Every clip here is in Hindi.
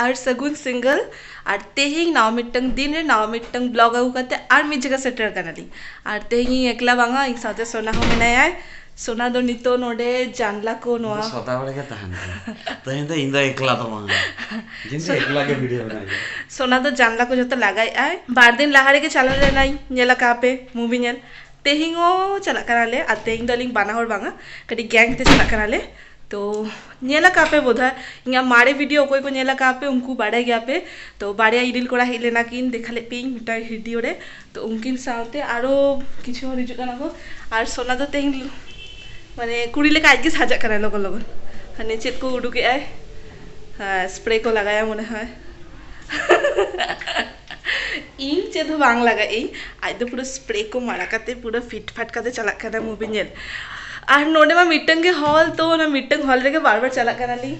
और सगुन सिंगल और तेहिं नाव मिट्टंग दिन रे नाव मिट्टंग ब्लॉग आगु करते और मिट जगह सेटर कनाली और तेहिं एकला बांगा इन साथे सोना हो मेनाया सोना दो नितो नोडे जानला को नोआ सोता बड़े के तहन तेहिं तो इंदा एकला तो बांगा जिनसे एकला के वीडियो बनाई सोना दो जानला को जतो लगाई आय बार दिन लहारे के चला रे नाई नेला कापे मूवी नेल तेहिंगो चला कनाले आ तेहिं दो लिंग बाना होर बांगा कटी गैंग ते चला कनाले तो नेला कापे बोधा इंगा मारे वीडियो कोई को नेला कापे उनको बाड़े गया पे तो बाड़े इडिल कोड़ा हेले ना किन देखाले पिंग मिटा वीडियो रे तो उनकिन साथे आरो किछु हरि जुकाना को आर सोना दो तेहिं माने कुड़ी लेका आज के साजा करा लोगन लोगन हने चेत को उडुके आय हां स्प्रे को लगाया मने है इन चेत हो बांग लगा ए आज तो पूरा स्प्रे को मारा करते पूरा फिट फाट करते चला करना मूवी नेल और नोडे मा मीटिंग के हॉल तो ना मीटिंग हॉल रे के बार-बार चला करना ली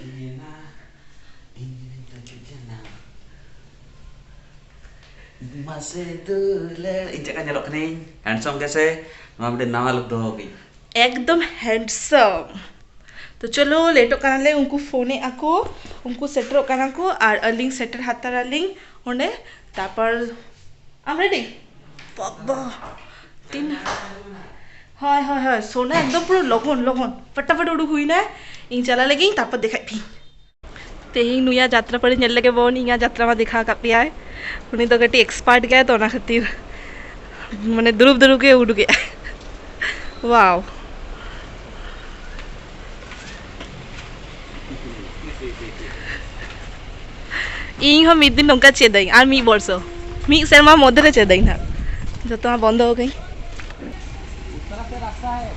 मसे दुले इनका nyelok nih handsome कैसे नवा बड़े नवा लुक दो होगी एकदम हैंडसम तो चलो लेटो कनाले उनको फोने आको उनको सेटर कना को और अलिंग सेटर हातार अलिंग ओने तापर आम रेडी बाबा तीन हाय हाय हाय सोना एकदम पूरा लगन लगन फटाफट उडुक हुई ना इन चला लगी तापर देखाई पी तेहिं नुया यात्रा पड़े नेल लगे बोन इंगा यात्रा मा दिखा का पिया उनी तो गटी एक्सपर्ट गया तो ना खातिर माने दुरुब दुरुब के उडुक गया वाओ इन हम मिद दिन नौका चेदाई और मी वर्ष मी शर्मा मध्य चेदाई ना जो तो बंद हो गई इस तरफ से रास्ता है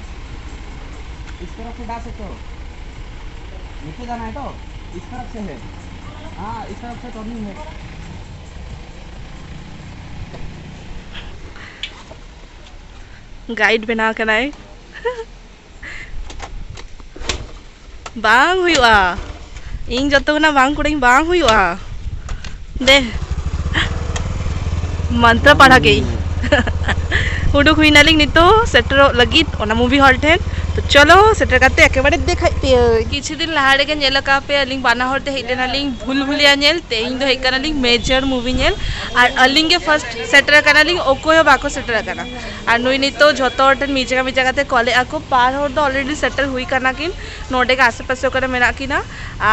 इस तरफ से जा सकते हो नीचे जाना है तो इस तरफ से है हाँ इस तरफ से टर्निंग है गाइड बना कर आए बांग हुआ इन जो ना बांग कुड़े बांग हुआ दे मंत्र पढ़ा गई उडुक हुई नालिंग नितो सेटर लगित ओना मूवी हॉल ठेन तो चलो सेटर करते एकेबारे देखा किछु दिन लहारे के नेला का पे अलिंग बाना हॉल ते हेले नालिंग भूल भुलिया नेल तेहिं दो हेका नालिंग मेजर मूवी नेल और अलिंग के फर्स्ट सेटर कनालिंग ओको बाको सेटर कना और नुई नितो झतो ठेन मी जगह ते कॉले आको पार हॉल दो ऑलरेडी सेटल हुई कना किन नोडे के आसे पासे करे मेना किना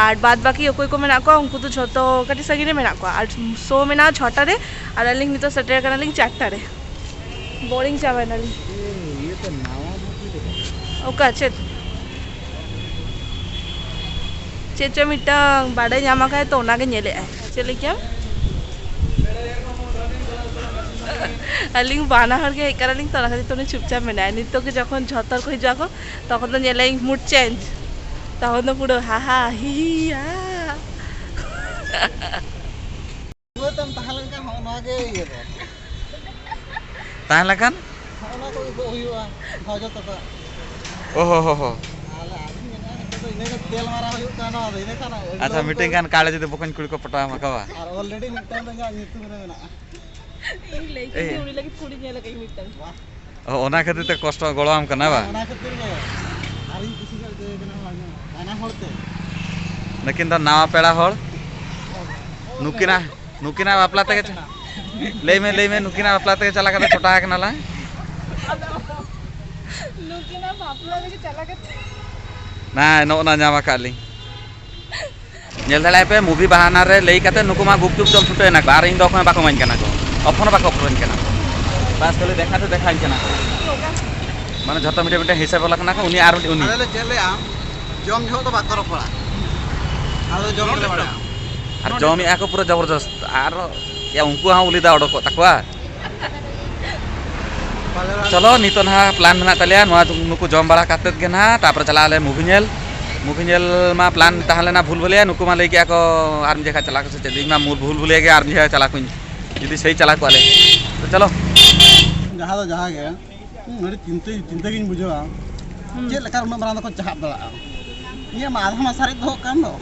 और बाद बाकी ओको को मेना को उनको तो झतो कटी सगिने मेना को और सो मेना 6टा रे और अलिंग नितो सेटर कनालिंग 4टा रे बोरिंग चावे नालिंग ये तो नवा मूवी ओका चेचो मिट्टंग बाड़े ᱧᱟᱢᱟ ᱠᱟᱭ तो ओना के नेले आय चले क्या अलिंग बाना हर के हेकर अलिंग तोरा खाली तोने चुपचाप मेना नितो के जखन झतर को जाको तखन तो नेले मूड चेंज तखन तो पुरो हा हा ही आ वो तम ताहलन का होना के ये तो ताहन लखन होना को इको हुआ भजो तो ओहो हो हो आला आदमी ना तो इने को तेल मारा हुई काना इने काना अच्छा मीटिंग कान काले जदे बकन कुड़ी को पटा मकावा और ऑलरेडी मिटन रंगा नीतु रे ना इन लेके उड़ी लगी थोड़ी नेले कई मिट्टंग ओना खातिर ते कष्ट गळाम कना बा ओना खातिर के आरी किसी का दे देना लागे आना होते लेकिन तो नावा पेड़ा होल नुकिना बापला तक ले में नुकिना बापला तक चला के छोटा के नाला नुकिना बापला के चला के ना नो ना ᱧᱟᱢ काली नेल दलाय पे मूवी बहाना रे लई काते नुकुमा गुपचुप जम छुटे ना बार इन दखन बाको मान केना को अपन बाको अपन केना बस कले देखाते देखाइन केना माने झटा मिटे मिटे हिसाब वाला केना को उनी आर उनी अरे चले आम जम झो तो बात करो पड़ा आरो जम ले पड़ा आर जमी आको पूरा जबरदस्त आर या उनको हां उली दा ओडको तकवा चलो नितो ना प्लान मेना तलिया नवा नुकु जम बड़ा कातेत के ना तापर चला ले मूवी नेल मा प्लान ताहले ना भूल भुलिया नुकु मा लेके आको आर्मी जगह चला को से मा भूल भुलिया के आर्मी जगह चला को यदि सही चला को आले तो चलो जहां के नडी चिंता गिन बुझवा जे लकार उना बरा को जहाब दला ये माधा मासारी तो कान दो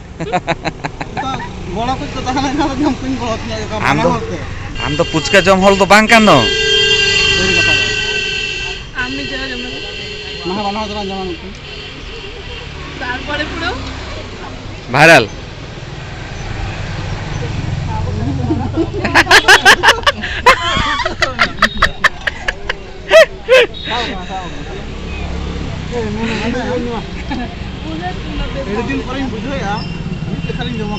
तो गोला कुछ तो ताहले ना जम कुन बहुत ने का माना होते हम तो पुचका जम हॉल तो बांग कान नो आमी जरा जम महा बाना जरा जमान तारपरे पुरो भाइरल दिन पर बुझे खाली जमा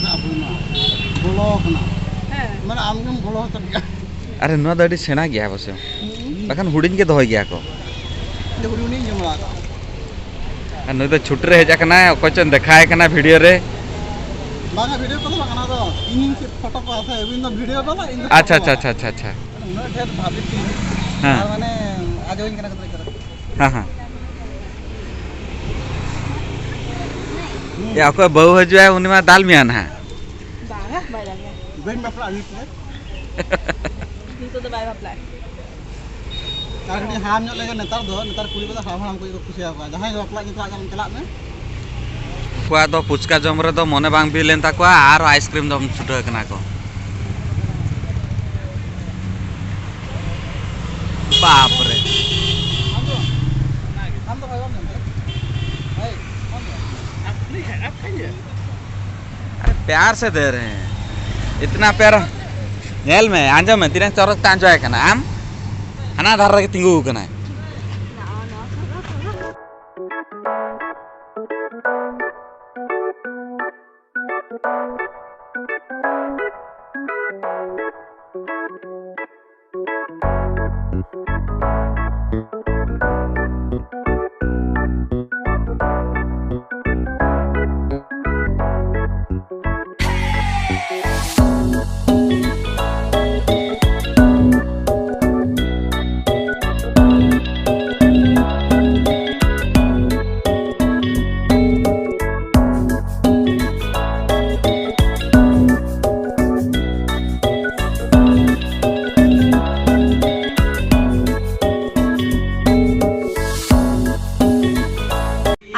बोलो माने आमगम बोलो अरे नुआ दा सेना गया बसे बखान हुडिन के दहय गया को हुडिन जमा और नुई तो छुट रे हेजा कना ओकचन देखाय कना वीडियो रे बागा वीडियो को बागा दो इन फोटो को आसे इन वीडियो बाला इन अच्छा अच्छा अच्छा अच्छा अच्छा नो ढेर भाभी थी हां माने आज होइन कना करे हां हां या को बहु हजुआ उनी मा दाल मियान है बागा बागा बेन बापला अली प्ले तो बाय बापला कारणी हाम नो लेगे नेतार कुड़ी को हाम को खुशिया को जहां बापला के आगम चला में कुआ दो पुचका जम रे दो मने बांग बिलेन ता कुआ आरो आइसक्रीम दम छुटो कना को बाप रे हम तो भाई भाई आप खाइए अरे प्यार से दे रहे हैं इतना प्यार नेल में आंजो में तिने चरक तांजो है कना आम हना धार रे तिंगु कना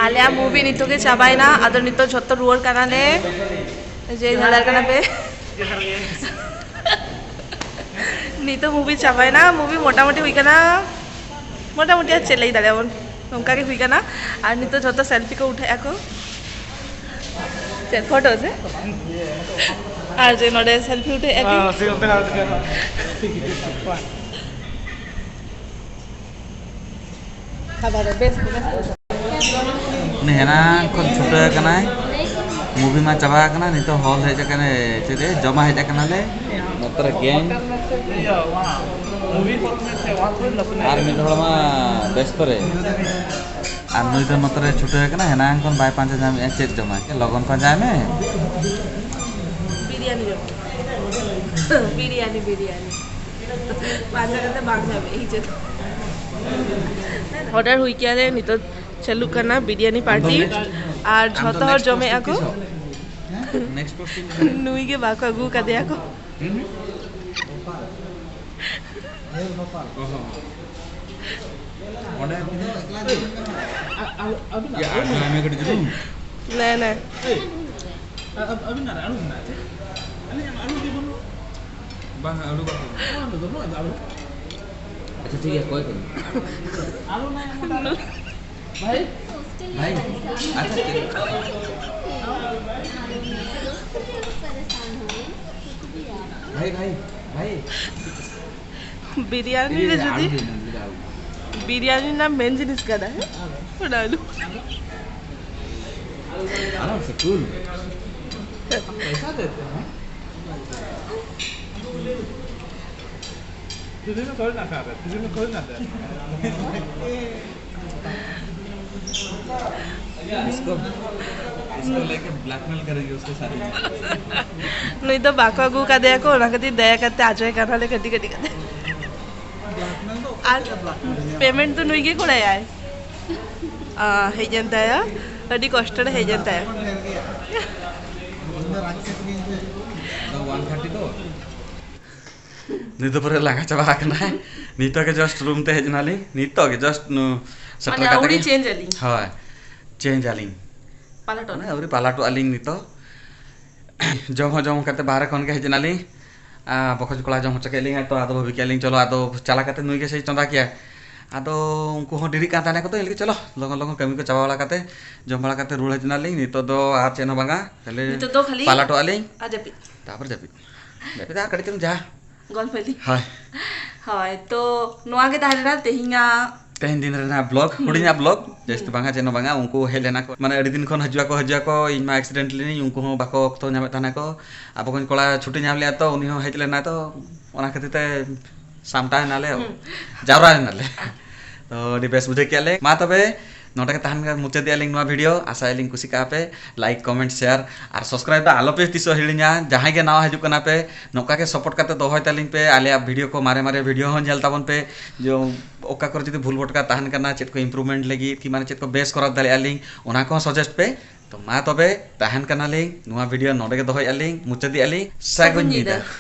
आलिया मूवी नितो के चाबाई ना अदर नितो झोत्तो रुअर काना ले जे झालर काना पे नितो मूवी चाबाई ना मूवी मोटामोटी हुई काना मोटामोटी चले दाले अपन उनका के हुई काना और नितो झोत्तो सेल्फी को उठाया को चल फोटो से और जे नोडे सेल्फी उठे एक खबर है बेस्ट नेहना कोन छुटो कना मूवी मा चाबा कना नि तो हॉल हेजा कने चेदे जमा हेजा कना ले नतर गैंग मूवी आर मिल हळमा व्यस्त रे आर नुई तो नतर छुटो कना हेना कोन बाय पांच जाम चेक जमा के लगन का जाय में बिरयानी बिरयानी बिरयानी पांच करते भाग जाबे ई जे ऑर्डर हुई क्या रे नितो चलू करना बिरयानी पार्टी और झोता और जमे आको नेक्स्ट पोस्टिंग नुई के बाको अगु का दे आको या आमे कट जरू नहीं नहीं अभी ना आलू ना आलू दे बोलो बांग आलू बाको अच्छा ठीक है कोई आलू ना भाई भाई अच्छा भाई भाई भाई बिरयानी रे जदी बिरयानी ना मेन जिनिस कदा है उडालू आराम से कूल पैसा देते हैं तुझे में कोई ना खा रहा तुझे में कोई ना दे इसको लेके ब्लैकमेल करेंगे उसके साथ नहीं तो बाको अगु का दे को ना कति दया करते आजो करना ले कति कति करते पेमेंट तो नुई के कोड़ा यार हे जनता है अडी कष्ट रे हे जनता है 130 तो नितो पर लगा चबा कना है नितो के जस्ट रूम ते हेजनाली नितो के जस्ट माने आवडी चेंज आली हाय चेंज आली पालाटो ना औरी पालाटो आली नितो जम कते बाहर खन के हेजनाली बखज कोला जम चकेली तो आदो भबी केलिंग चलो आदो चला कते नुई के सही चंदा किया आदो उनको हो डिरी काता ने को तो इलके चलो लगन लगन कमी को चाबा वाला कते जम वाला कते रूल हेजनाली नितो दो आ चेनो बांगा खाली नितो तो खाली पालाटो आली आ जपी तापर जपी बेटा कड़ी तुम जा गल्पली हाय हाय तो नोआ के ताहलेना तेहिंगा तेहन दिन रेना ब्लॉग हुडिया ब्लॉग जैसे बांगा जेनो बांगा उनको हेलेना को माने अड़ी दिन खन हजुआ को इन मा एक्सीडेंटली उनको हो बाको तो नामे थाना को अब कोन कोला छुट्टी नाम लिया तो उनी हो हेजले ना तो ओना खातिर सामटा नाले जावरा नाले तो अड़ी बेस बुझे केले मा तबे नोटा के तहन मुचे दियालिंग नोआ वीडियो आशा एलिंग कुसी का पे लाइक कमेंट शेयर और सब्सक्राइब आलो पे तिसो हिड़िया जहां के नावा हजू कना पे नोका के सपोर्ट करते दोहय तालिंग पे आलिया वीडियो को मारे मारे वीडियो हो झेल ताबन पे जो ओका कर जदी भूल भटका तहन करना चेत को इम्प्रूवमेंट लगी कि माने चेत को बेस करा दाले आलिंग ओना को सजेस्ट पे तो मा तबे तहन करना लिंग नोआ वीडियो नोडे के दोहय आलिंग मुचे दियालिंग सागुन नीदा।